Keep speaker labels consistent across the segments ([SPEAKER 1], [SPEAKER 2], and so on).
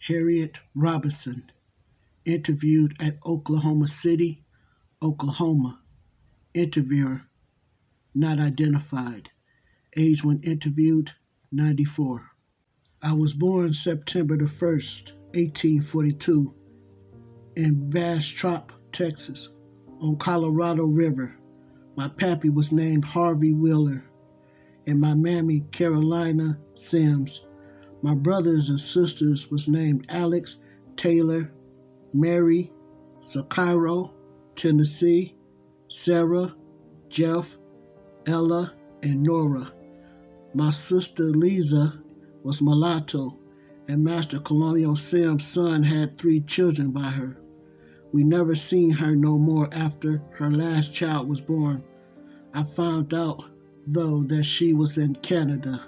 [SPEAKER 1] Harriet Robinson, interviewed at Oklahoma City, Oklahoma. Interviewer not identified. Age when interviewed 94. I was born September the 1st, 1842, in Bastrop, Texas, on Colorado River. My pappy was named Harvey Wheeler, and my mammy Carolina Sims. My brothers and sisters was named Alex, Taylor, Mary, Sakiro, Tennessee, Sarah, Jeff, Ella, and Nora. My sister Lisa was mulatto, and Master Colonial Sam's son had 3 children by her. We never seen her no more after her last child was born. I found out, though, that she was in Canada.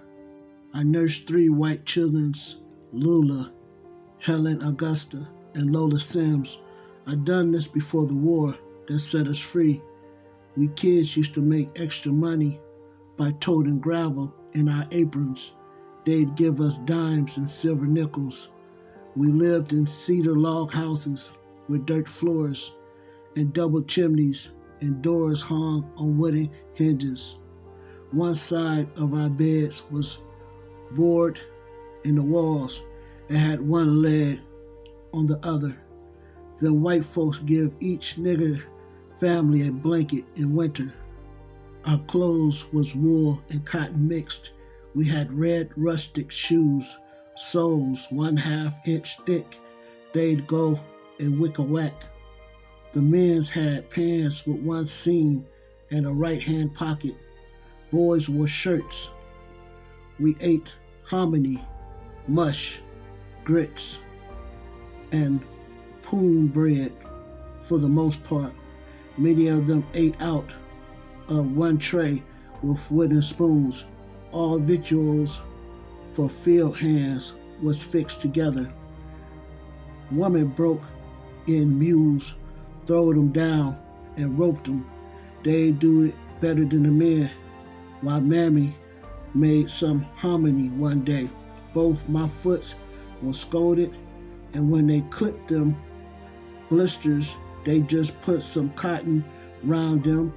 [SPEAKER 1] I nursed 3 white children's, Lula, Helen Augusta, and Lola Sims. I done this before the war that set us free. We kids used to make extra money by toting gravel in our aprons. They'd give us dimes and silver nickels. We lived in cedar log houses with dirt floors and double chimneys and doors hung on wooden hinges. One side of our beds was board in the walls and had one leg on the other. Then white folks give each nigger family a blanket in winter. Our clothes was wool and cotton mixed. We had red rustic shoes, soles 1/2 inch thick. They'd go in wicker-whack. The men's had pants with one seam and a right-hand pocket. Boys wore shirts. We ate hominy, mush, grits, and poon bread for the most part. Many of them ate out of one tray with wooden spoons. All victuals for field hands was fixed together. Women broke in mules, throwed them down, and roped them. They do it better than the men. While Mammy made some hominy one day. Both my foots were scalded, and when they clipped them blisters, they just put some cotton round them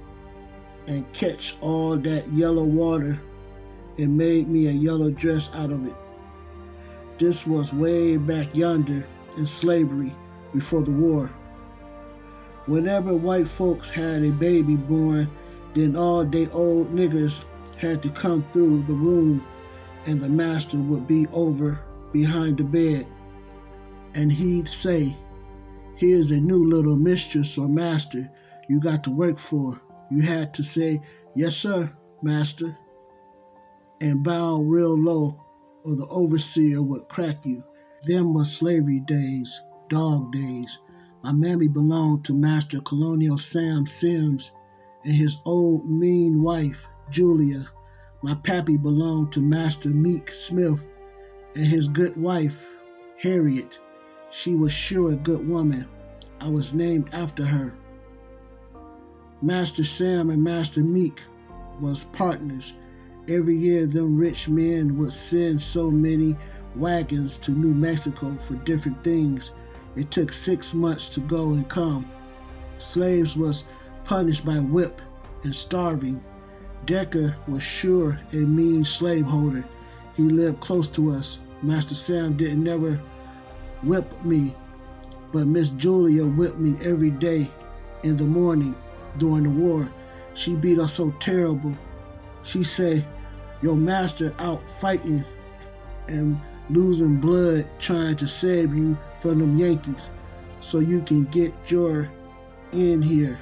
[SPEAKER 1] and catch all that yellow water and made me a yellow dress out of it. This was way back yonder in slavery before the war. Whenever white folks had a baby born, then all they old niggers had to come through the room, and the master would be over behind the bed, and he'd say, "Here's a new little mistress or master you got to work for." You had to say, "Yes, sir, master," and bow real low, or the overseer would crack you. Them was slavery days, dog days. My mammy belonged to Master Colonial Sam Sims and his old mean wife, Julia. My pappy belonged to Master Meek Smith and his good wife, Harriet. She was sure a good woman. I was named after her. Master Sam and Master Meek was partners. Every year them rich men would send so many wagons to New Mexico for different things. It took 6 months to go and come. Slaves was punished by whip and starving. Decker was sure a mean slaveholder. He lived close to us. Master Sam didn't never whip me, but Miss Julia whipped me every day in the morning during the war. She beat us so terrible. She said, "Your master out fighting and losing blood trying to save you from them Yankees so you can get your in here."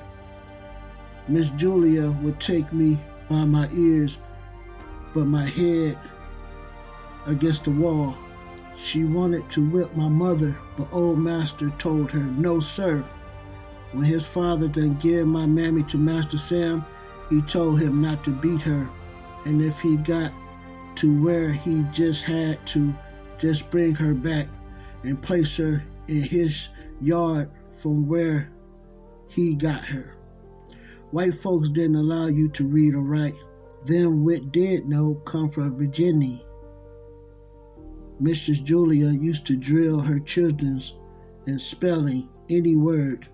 [SPEAKER 1] Miss Julia would take me by my ears, but my head against the wall. She wanted to whip my mother, but old master told her, "No, sir." When his father done give my mammy to Master Sam, he told him not to beat her, and if he got to where he just had to just bring her back and place her in his yard from where he got her. White folks didn't allow you to read or write. Them which did know come from Virginia. Mistress Julia used to drill her children's in spelling any word.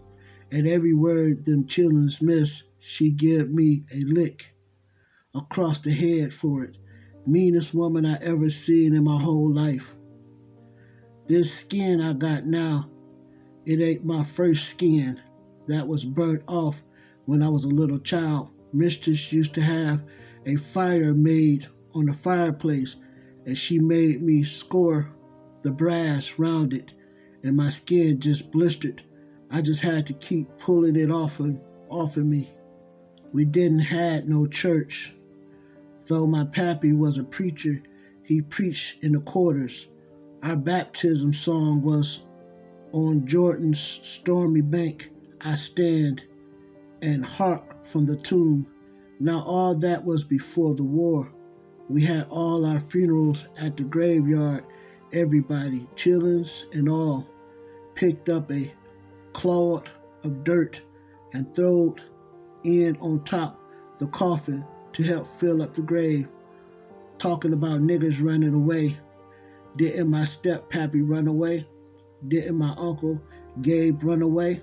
[SPEAKER 1] At every word them children's missed, she give me a lick across the head for it. Meanest woman I ever seen in my whole life. This skin I got now, it ain't my first skin. That was burnt off when I was a little child. Mistress used to have a fire made on the fireplace, and she made me score the brass round it, and my skin just blistered. I just had to keep pulling it off of me. We didn't had no church. Though my pappy was a preacher, he preached in the quarters. Our baptism song was on Jordan's stormy bank, I stand and hark from the tomb. Now all that was before the war. We had all our funerals at the graveyard. Everybody, chillins and all, picked up a clod of dirt and throwed in on top the coffin to help fill up the grave. Talking about niggas running away. Didn't my step-pappy run away? Didn't my uncle Gabe run away?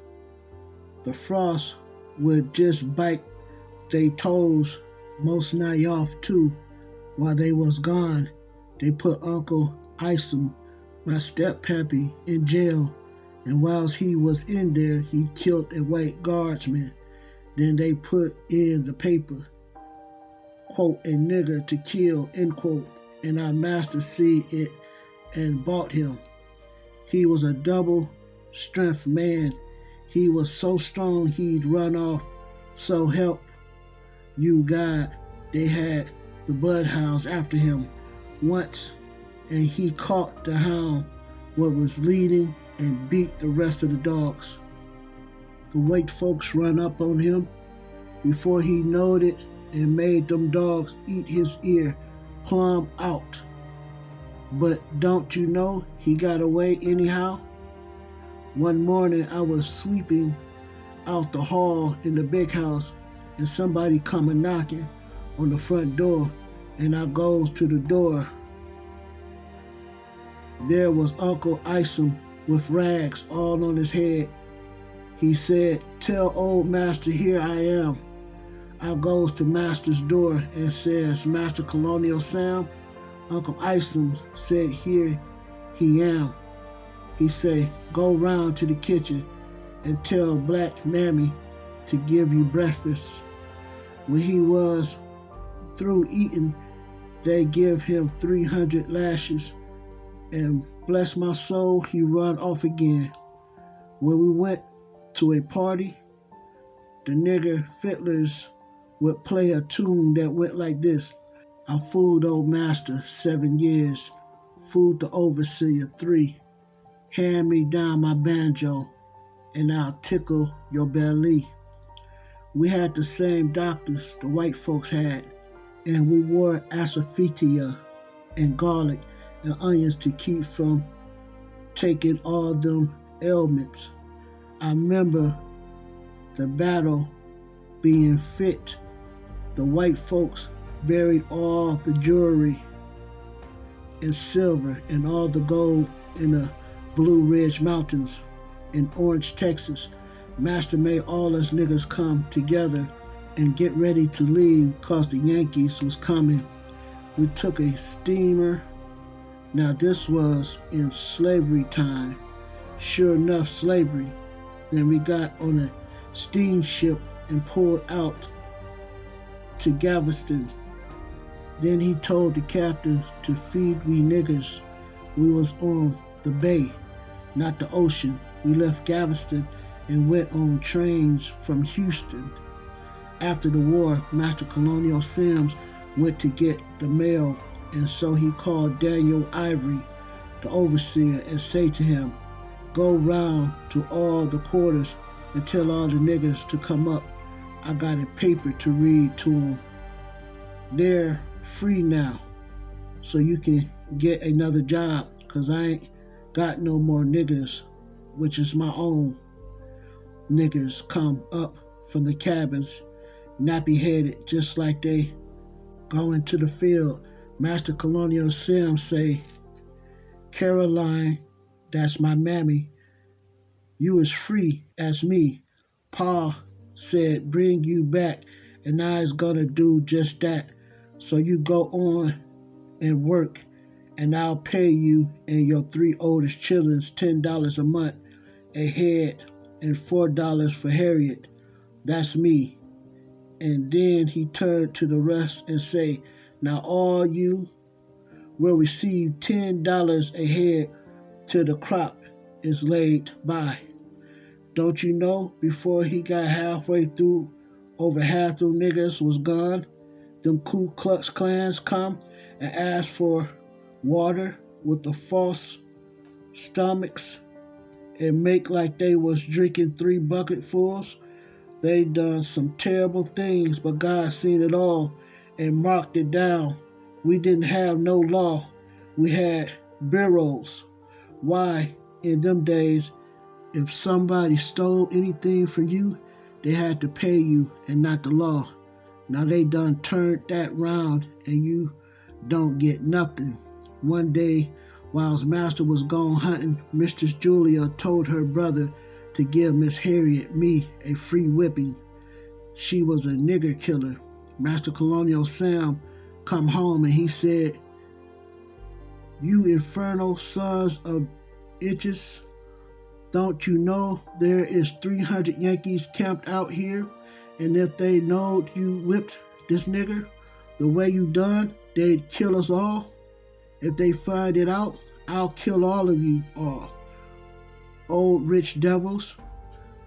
[SPEAKER 1] The frost would just bite they toes most nigh off too. While they was gone, they put Uncle Isom, my step-pappy, in jail, and whilst he was in there, he killed a white guardsman. Then they put in the paper, quote, a nigger to kill, end quote, and our master see it and bought him. He was a double-strength man. He was so strong he'd run off. So help you God, they had the bloodhounds after him once, and he caught the hound what was leading and beat the rest of the dogs. The white folks run up on him before he knowed it and made them dogs eat his ear plumb out. But don't you know he got away anyhow? One morning I was sweeping out the hall in the big house, and somebody come a knocking on the front door, and I goes to the door. There was Uncle Isom with rags all on his head. He said, "Tell old master here I am." I goes to master's door and says, "Master Colonial Sam?" Uncle Isom said, "Here he am." He say, "Go round to the kitchen and tell Black Mammy to give you breakfast." When he was through eating, they give him 300 lashes, and bless my soul, he run off again. When we went to a party, the nigger fiddlers would play a tune that went like this: "I fooled old master 7 years, fooled the overseer 3. Hand me down my banjo, and I'll tickle your belly." We had the same doctors the white folks had, and we wore asafoetida and garlic and onions to keep from taking all them ailments. I remember the battle being fit. The white folks buried all the jewelry in silver and all the gold in the Blue Ridge Mountains in Orange, Texas. Master made all us niggas come together and get ready to leave cause the Yankees was coming. We took a steamer. Now this was in slavery time. Sure enough, slavery. Then we got on a steamship and pulled out to Galveston. Then he told the captain to feed we niggers. We was on the bay, not the ocean. We left Galveston and went on trains from Houston. After the war, Master Colonial Sims went to get the mail, and so he called Daniel Ivory, the overseer, and say to him, "Go round to all the quarters and tell all the niggers to come up. I got a paper to read to them. They're free now, so you can get another job, cause I ain't got no more niggers, which is my own." Niggers come up from the cabins, nappy-headed, just like they go into the field. Master Colonial Sim say, Caroline, that's my mammy, you is free as me. Pa said bring you back and I is gonna do just that. So you go on and work and I'll pay you and your three oldest children $10 a month a head and $4 for Harriet. That's me. And then he turned to the rest and say, now all you will receive $10 a head till the crop is laid by. Don't you know before he got halfway through, over half the niggas was gone? Them Ku Klux Klans come and ask for water with the false stomachs and make like they was drinking 3 bucketfuls. They done some terrible things, but God seen it all and marked it down. We didn't have no law. We had bureaus. Why, in them days, if somebody stole anything from you, they had to pay you and not the law. Now they done turned that round and you don't get nothing. One day, while his master was gone hunting, Mistress Julia told her brother to give Miss Harriet me a free whipping. She was a nigger killer. Master Colonial Sam come home and he said, you infernal sons of itches, don't you know there is 300 Yankees camped out here? And if they knowed you whipped this nigger the way you done, they'd kill us all. If they find it out, I'll kill all of you all. Old rich devils,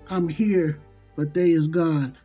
[SPEAKER 1] I'm here, but they is gone.